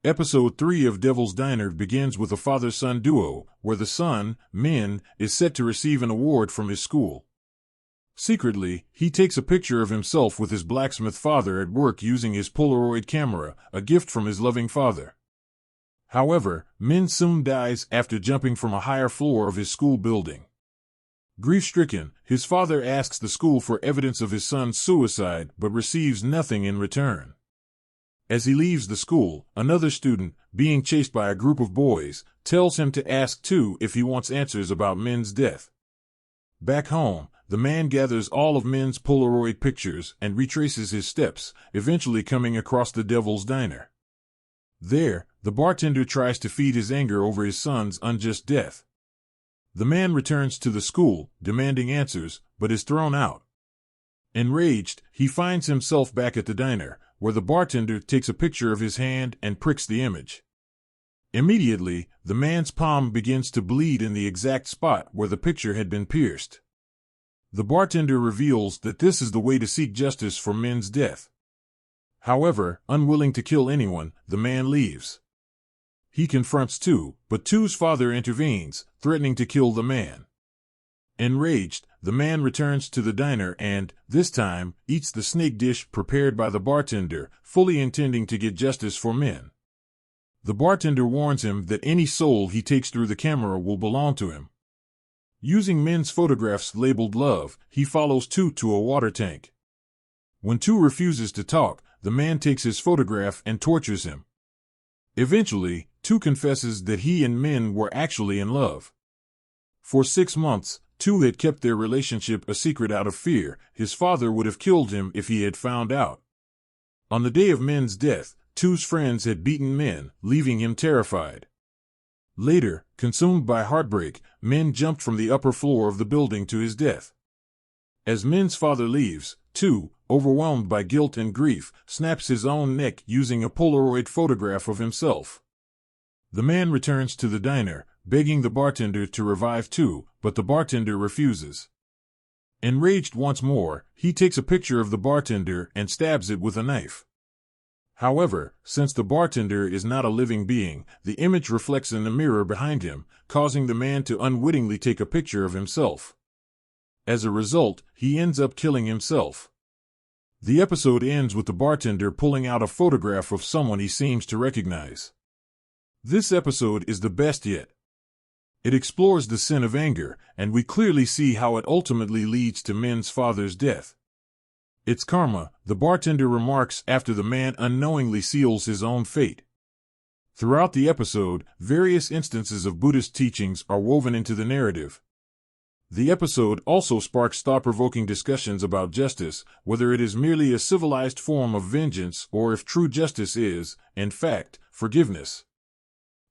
Episode 3 of Devil's Diner begins with a father-son duo, where the son, Min, is set to receive an award from his school. Secretly, he takes a picture of himself with his blacksmith father at work using his Polaroid camera, a gift from his loving father. However, Min soon dies after jumping from a higher floor of his school building. Grief-stricken, his father asks the school for evidence of his son's suicide but receives nothing in return. As he leaves the school, another student, being chased by a group of boys, tells him to ask Tu if he wants answers about Min's death. Back home, the man gathers all of Min's Polaroid pictures and retraces his steps, eventually coming across the Devil's Diner. There, the bartender tries to feed his anger over his son's unjust death. The man returns to the school, demanding answers, but is thrown out. Enraged, he finds himself back at the diner, where the bartender takes a picture of his hand and pricks the image. Immediately, the man's palm begins to bleed in the exact spot where the picture had been pierced. The bartender reveals that this is the way to seek justice for Min's death. However, unwilling to kill anyone, the man leaves. He confronts Tu, but Tu's father intervenes, threatening to kill the man. Enraged, the man returns to the diner and, this time, eats the snake dish prepared by the bartender, fully intending to get justice for Min. The bartender warns him that any soul he takes through the camera will belong to him. Using Min's photographs labeled love, he follows Tu to a water tank. When Tu refuses to talk, the man takes his photograph and tortures him. Eventually, Tu confesses that he and Min were actually in love. For 6 months, Tu had kept their relationship a secret out of fear. His father would have killed him if he had found out. On the day of Min's death, Tu's friends had beaten Min, leaving him terrified. Later, consumed by heartbreak, Min jumped from the upper floor of the building to his death. As Min's father leaves, Tu, overwhelmed by guilt and grief, snaps his own neck using a Polaroid photograph of himself. The man returns to the diner, begging the bartender to revive Tu, but the bartender refuses. Enraged once more, he takes a picture of the bartender and stabs it with a knife. However, since the bartender is not a living being, the image reflects in the mirror behind him, causing the man to unwittingly take a picture of himself. As a result, he ends up killing himself. The episode ends with the bartender pulling out a photograph of someone he seems to recognize. This episode is the best yet. It explores the sin of anger, and we clearly see how it ultimately leads to Min's father's death. It's karma, the bartender remarks after the man unknowingly seals his own fate. Throughout the episode, various instances of Buddhist teachings are woven into the narrative. The episode also sparks thought-provoking discussions about justice, whether it is merely a civilized form of vengeance or if true justice is, in fact, forgiveness.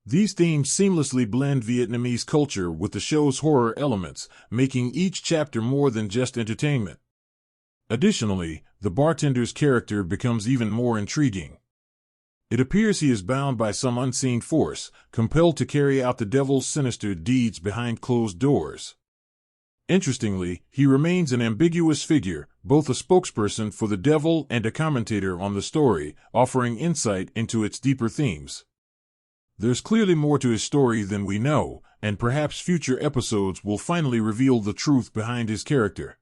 These themes seamlessly blend Vietnamese culture with the show's horror elements, making each chapter more than just entertainment. Additionally, the bartender's character becomes even more intriguing. It appears he is bound by some unseen force, compelled to carry out the devil's sinister deeds behind closed doors. Interestingly, he remains an ambiguous figure, both a spokesperson for the devil and a commentator on the story, offering insight into its deeper themes. There's clearly more to his story than we know, and perhaps future episodes will finally reveal the truth behind his character.